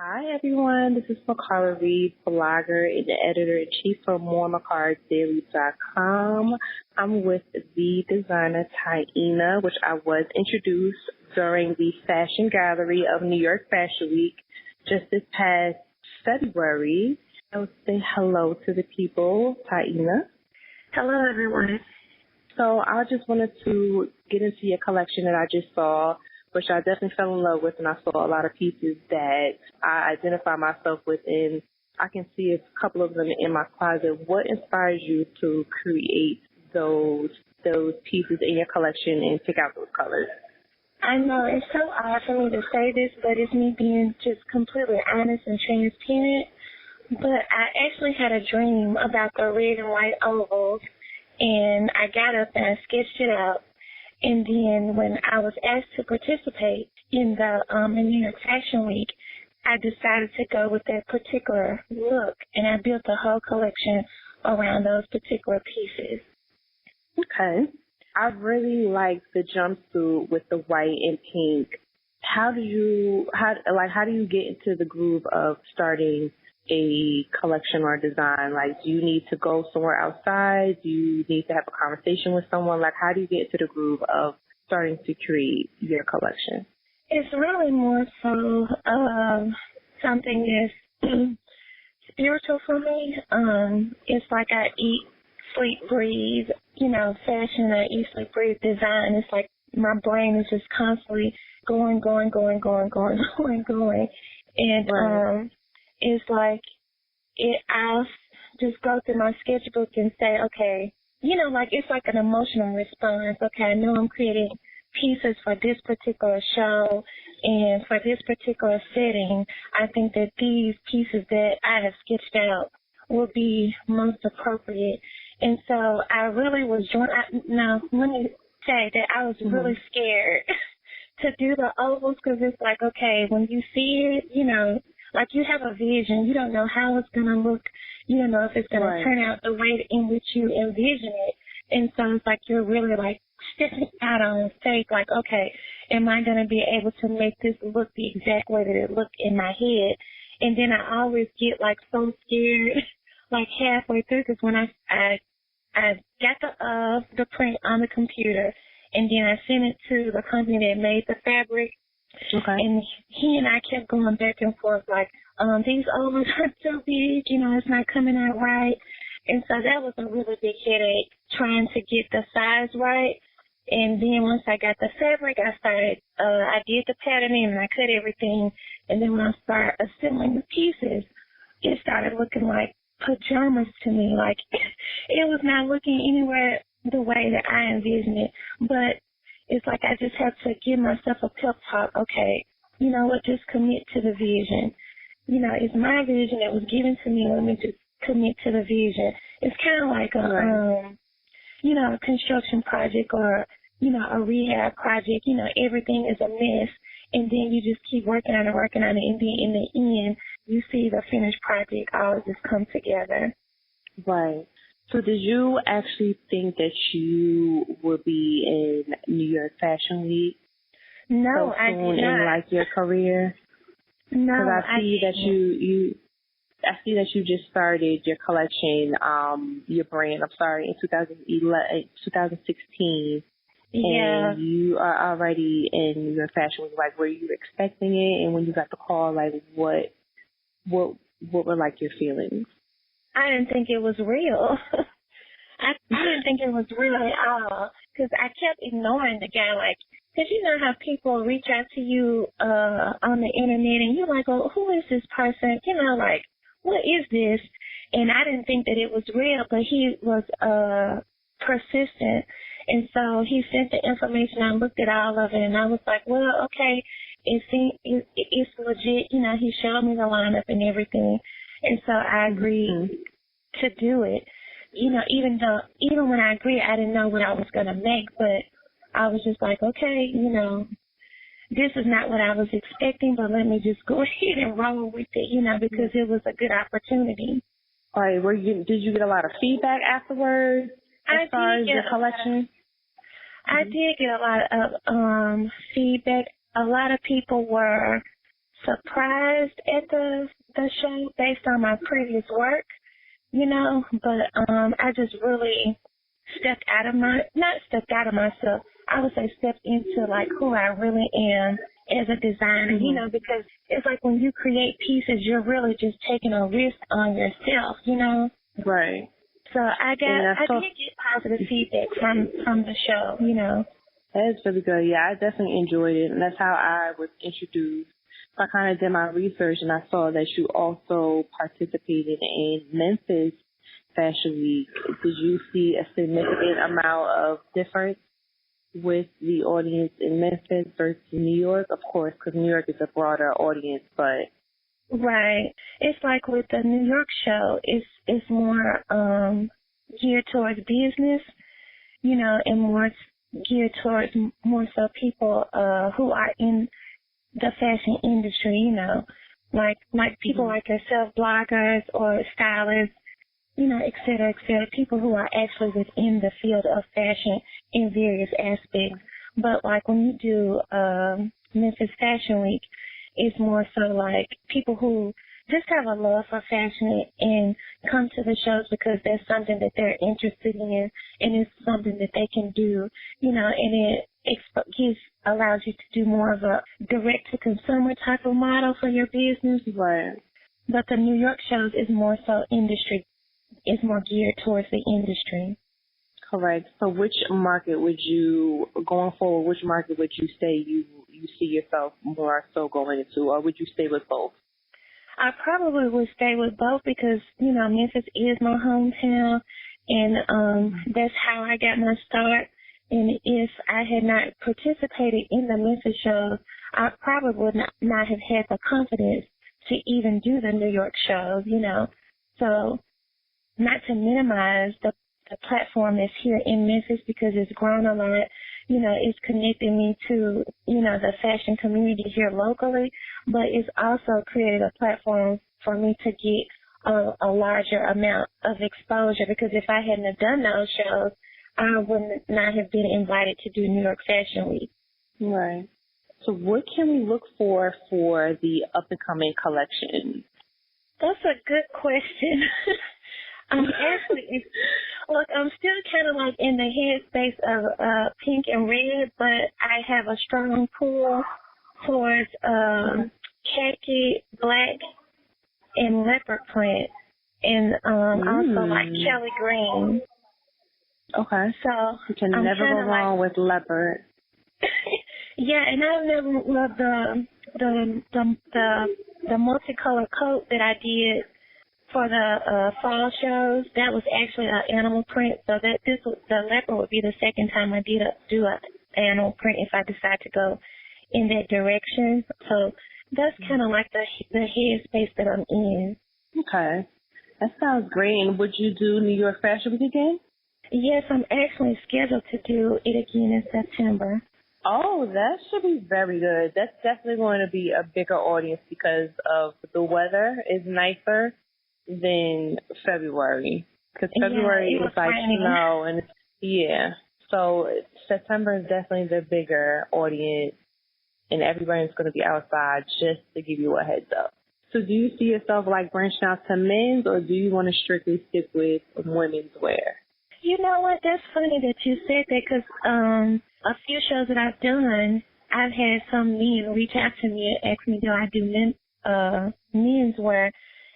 Hi, everyone. This is MiKARA Reed, blogger and editor-in-chief for MiKARADaily.com. I'm with the designer TIENA, which I was introduced during the Fashion Gallery of New York Fashion Week just this past February. I would say hello to the people, TIENA. Hello, everyone. So I just wanted to get into your collection that I just saw, which I definitely fell in love with, and I saw a lot of pieces that I identify myself with, and I can see a couple of them in my closet. What inspires you to create those pieces in your collection and pick out those colors? I know it's so odd for me to say this, but it's me being just completely honest and transparent. But I actually had a dream about the red and white ovals, and I got up and I sketched it out. And then when I was asked to participate in the New York Fashion Week, I decided to go with that particular look, and I built the whole collection around those particular pieces. Okay. I really like the jumpsuit with the white and pink. How do you get into the groove of starting a collection or design? Like, do you need to go somewhere outside? Do you need to have a conversation with someone? Like, how do you get into the groove of starting to create your collection? It's really more so something that's spiritual for me. It's like I eat, sleep, breathe, fashion. I eat, sleep, breathe, design. It's like my brain is just constantly going. And right. It's like I'll just go through my sketchbook and say, okay, it's like an emotional response. Okay, I know I'm creating pieces for this particular show and for this particular setting. I think that these pieces that I have sketched out will be most appropriate. And so I really was now, let me say that I was really scared to do the ovals, because it's like, okay, when you see it, like you have a vision. You don't know how it's going to look. You don't know if it's going to turn out the way in which you envision it. And so it's like you're really like stepping out on faith, like, okay, am I going to be able to make this look the exact way that it looked in my head? And then I always get like so scared, like halfway through, because when I got the print on the computer, and then I sent it to the company that made the fabric. Okay. And he and I kept going back and forth like, these ovals are too big, it's not coming out right. And so that was a really big headache, trying to get the size right. And then once I got the fabric, I did the patterning and I cut everything. And then when I started assembling the pieces, it started looking like pajamas to me. Like it was not looking anywhere the way that I envisioned it. But it's like I just have to give myself a pep talk. Okay, you know what? Just commit to the vision. It's my vision that was given to me. Let me just commit to the vision. It's kind of like a construction project or, a rehab project. Everything is a mess, and then you just keep working on it, and then in the end, you see the finished project all just come together. Right. So did you actually think that you would be in New York Fashion Week? No, so I soon did not. in like your career? No, because I see that I see that you just started your collection, your brand. I'm sorry, in 2016. Yeah. And you are already in New York Fashion Week. Like, were you expecting it? And when you got the call, like, what were like your feelings? I didn't think it was real. I didn't think it was real at all, because I kept ignoring the guy, like, because you know how people reach out to you on the internet, and you're like, well, who is this person? Like, what is this? And I didn't think that it was real, but he was persistent, and so he sent the information. I looked at all of it, and I was like, well, okay, it's legit. He showed me the lineup and everything. And so I agreed to do it. Even when I agreed, I didn't know what I was going to make, but I was just like, okay, this is not what I was expecting, but let me just go ahead and roll with it, because it was a good opportunity. All right. Did you get a lot of feedback afterwards as far as your collection? I did get a lot of feedback. A lot of people were surprised at the show based on my previous work, you know, but I just really not stepped out of myself. I would say stepped into like who I really am as a designer, you know, because it's like when you create pieces, you're really just taking a risk on yourself, you know. Right. So I did get positive feedback from the show, you know. That's really good. Yeah, I definitely enjoyed it, and that's how I was introduced. So I kind of did my research, and I saw that you also participated in Memphis Fashion Week. Did you see a significant amount of difference with the audience in Memphis versus New York? Of course, because New York is a broader audience, but... Right. It's like with the New York show, it's more geared towards business, you know, and more geared towards more so people who are in the fashion industry, you know, like people like yourself, bloggers or stylists, you know, et cetera, people who are actually within the field of fashion in various aspects. But like when you do Memphis Fashion Week, it's more so like people who just have a love for fashion and come to the shows because that's something that they're interested in and it's something that they can do, you know, and it allows you to do more of a direct-to-consumer type of model for your business. Right. But the New York shows is more so industry. It's more geared towards the industry. Correct. So which market would you, going forward, which market would you say you see yourself more so going into, or would you stay with both? I probably would stay with both because, you know, Memphis is my hometown, and that's how I got my start. And if I had not participated in the Memphis shows, I probably would not have had the confidence to even do the New York shows, you know. So not to minimize the platform that's here in Memphis because it's grown a lot. You know, it's connected me to, you know, the fashion community here locally, but it's also created a platform for me to get a larger amount of exposure because if I hadn't have done those shows, I would not have been invited to do New York Fashion Week. Right. So what can we look for the up-and-coming collection? That's a good question. Actually, look, I'm still kind of like in the headspace of pink and red, but I have a strong pull towards khaki, black, and leopard print, and also like Kelly green. Okay. So you can never go wrong with leopard. Yeah, and I've never loved the multicolored coat that I did for the fall shows. That was actually an animal print, so that the leopard would be the second time I do an animal print if I decide to go in that direction. So that's kind of like the headspace that I'm in. Okay. That sounds great. And would you do New York Fashion Week again? Yes, I'm actually scheduled to do it again in September. Oh, that should be very good. That's definitely going to be a bigger audience because of the weather is nicer than February. Because February is like snow and yeah. So September is definitely the bigger audience and everybody's going to be outside just to give you a heads up. So do you see yourself like branching out to men's or do you want to strictly stick with women's wear? You know what? That's funny that you said that because a few shows that I've done, I've had some men reach out to me and ask me, do I do men's wear?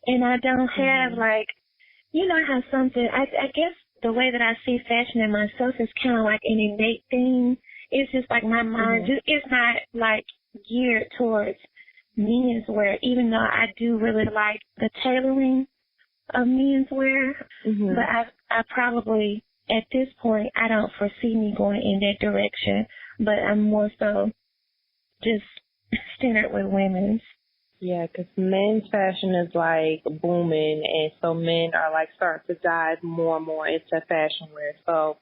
And I don't have like, you know how something, I guess the way that I see fashion in myself is kind of like an innate thing. It's just like my mind, it's not like geared towards men's wear, even though I do really like the tailoring of men's wear. But I probably, at this point, I don't foresee me going in that direction, but I'm more so just centered with women's. Yeah, because men's fashion is like booming, and so men are like starting to dive more and more into fashion wear. So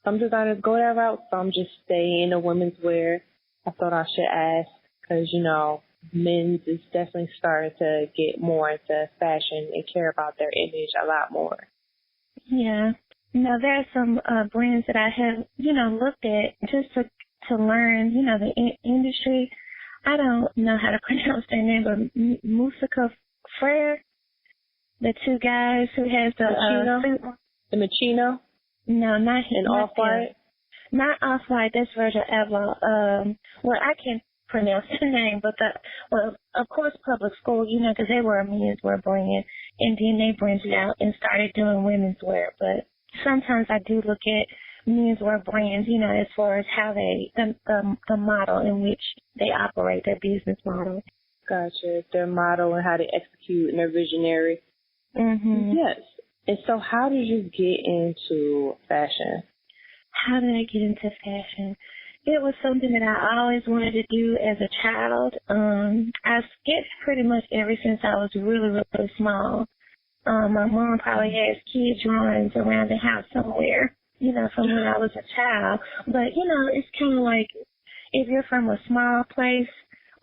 some designers go that route, some just stay in the women's wear. I thought I should ask because, you know, men's is definitely starting to get more into fashion and care about their image a lot more. Yeah. Now, there are some brands that I have, you know, looked at just to learn, you know, the industry. I don't know how to pronounce their name, but Musica Frere, the two guys who has the suit. The Machino? No, not him. And Off-White? Not Off-White, that's Virgil Abloh. Well, I can't pronounce the name, but of course, public school, because they were a menswear brand, and then they branched out and started doing women's wear. But sometimes I do look at menswear brands, as far as how the model in which they operate, their business model. Gotcha. Their model and how they execute and their visionary. Mm-hmm. Yes. And so how did you get into fashion? How did I get into fashion? It was something that I always wanted to do as a child. I sketched pretty much ever since I was really, really small. My mom probably has kid drawings around the house somewhere, from when I was a child. But, it's kind of like if you're from a small place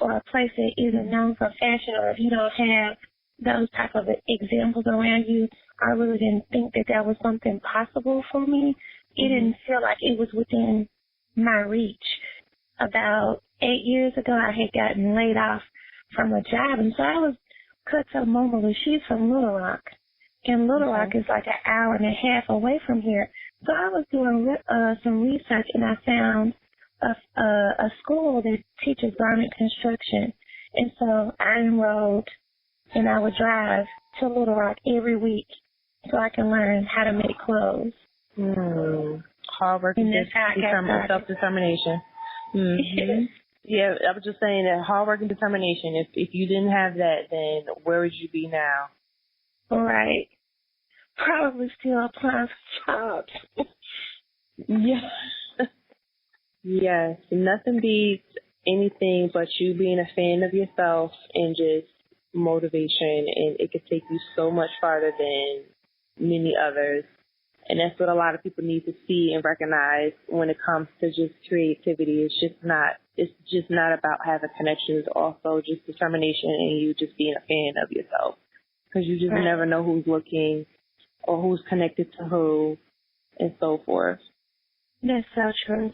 or a place that isn't known for fashion, or if you don't have those type of examples around you, I really didn't think that was something possible for me. It didn't feel like it was within my reach. About 8 years ago, I had gotten laid off from a job, and so I was cut to Momalu. She's from Little Rock, and Little Rock is like an hour and a half away from here. So I was doing some research, and I found a school that teaches garment construction, and so I enrolled, and I would drive to Little Rock every week so I can learn how to make clothes. Hard work and self-determination. Mm-hmm. Yeah, I was just saying that hard work and determination. If you didn't have that, then where would you be now? Right. Probably still applying for jobs. Yeah. Yes. Nothing beats anything but you being a fan of yourself and just motivation, and it could take you so much farther than many others. And that's what a lot of people need to see and recognize when it comes to just creativity. It's just not about having connections, also just determination and you just being a fan of yourself. Because you just never know who's looking or who's connected to who and so forth. That's so true.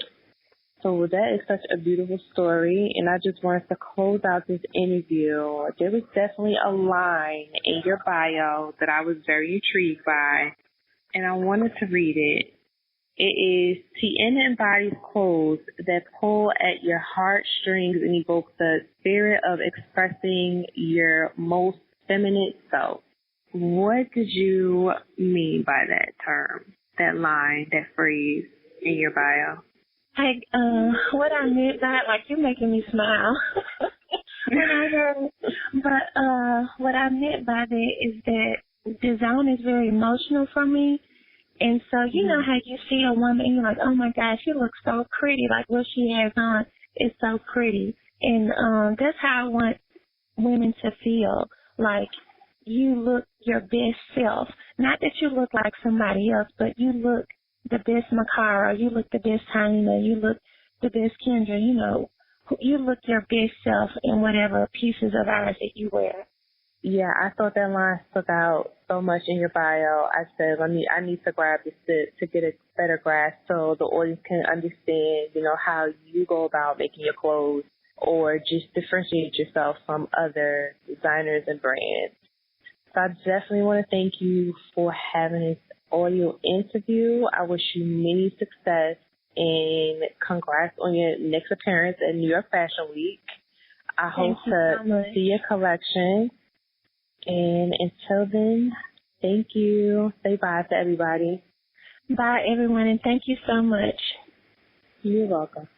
So that is such a beautiful story, and I just wanted to close out this interview. There was definitely a line in your bio that I was very intrigued by, and I wanted to read it. It is, TIENA embodies clothes that pull at your heartstrings and evoke the spirit of expressing your most feminine self. What did you mean by that term, that line, that phrase in your bio? What I meant by it, like, you're making me smile when I heard it. But what I meant by that is that design is very emotional for me. And so, you know how you see a woman and you're like, oh my gosh, she looks so pretty. Like, what she has on is so pretty. And that's how I want women to feel. Like, you look your best self. Not that you look like somebody else, but you look the best MiKARA, you look the best TIENA, you look the best Kendra, you look your best self in whatever pieces of ours that you wear. Yeah, I thought that line stuck out so much in your bio. I said, I need to grab this to get a better grasp so the audience can understand, how you go about making your clothes or just differentiate yourself from other designers and brands. So I definitely want to thank you for having this audio interview. I wish you many success and congrats on your next appearance at New York Fashion Week. I hope to see your collection. And until then, thank you. Say bye to everybody. Bye, everyone, and thank you so much. You're welcome.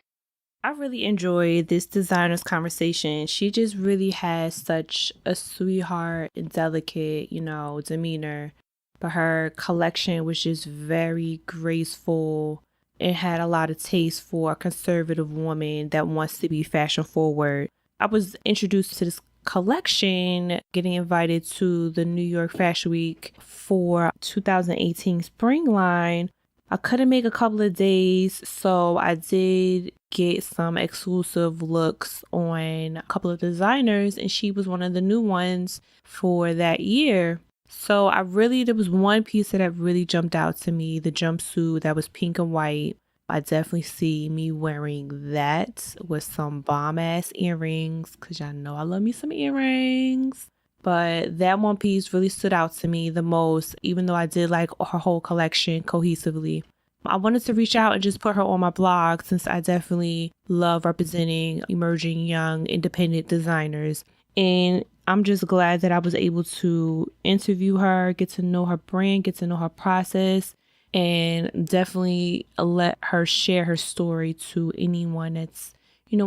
I really enjoyed this designer's conversation. She just really has such a sweetheart and delicate, demeanor. But her collection was just very graceful. It had a lot of taste for a conservative woman that wants to be fashion forward. I was introduced to this collection, getting invited to the New York Fashion Week for 2018 spring line. I couldn't make a couple of days, so I did get some exclusive looks on a couple of designers, and she was one of the new ones for that year. So there was one piece that really jumped out to me, the jumpsuit that was pink and white. I definitely see me wearing that with some bomb ass earrings, because y'all know I love me some earrings. But that one piece really stood out to me the most, even though I did like her whole collection cohesively. I wanted to reach out and just put her on my blog, since I definitely love representing emerging young independent designers. And I'm just glad that I was able to interview her, get to know her brand, get to know her process, and definitely let her share her story to anyone that's,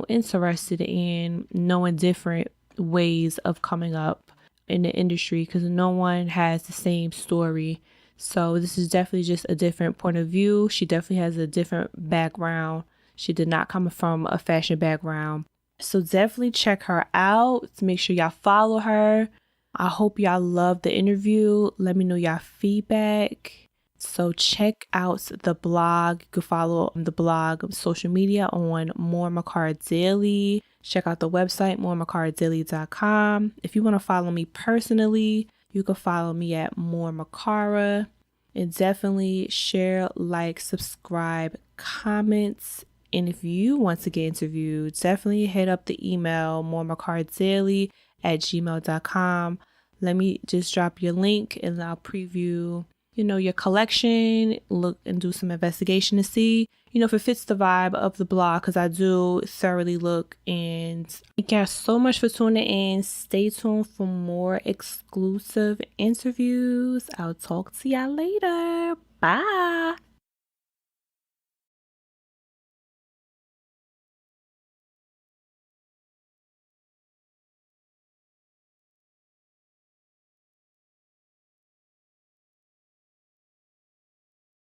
interested in knowing different ways of coming up in the industry, because no one has the same story. So this is definitely just a different point of view. She definitely has a different background. She did not come from a fashion background. So definitely check her out. Make sure y'all follow her. I hope y'all loved the interview. Let me know y'all feedback. So check out the blog. You can follow the blog social media on More MiKARA Daily. Check out the website, moremikaraddaily.com. If you want to follow me personally, you can follow me at More MiKARA. And definitely share, like, subscribe, comments. And if you want to get interviewed, definitely hit up the email, moremikaraddaily@gmail.com. Let me just drop your link and I'll preview, your collection, look and do some investigation to see, if it fits the vibe of the blog, because I do thoroughly look. And thank you guys so much for tuning in. Stay tuned for more exclusive interviews. I'll talk to y'all later. Bye.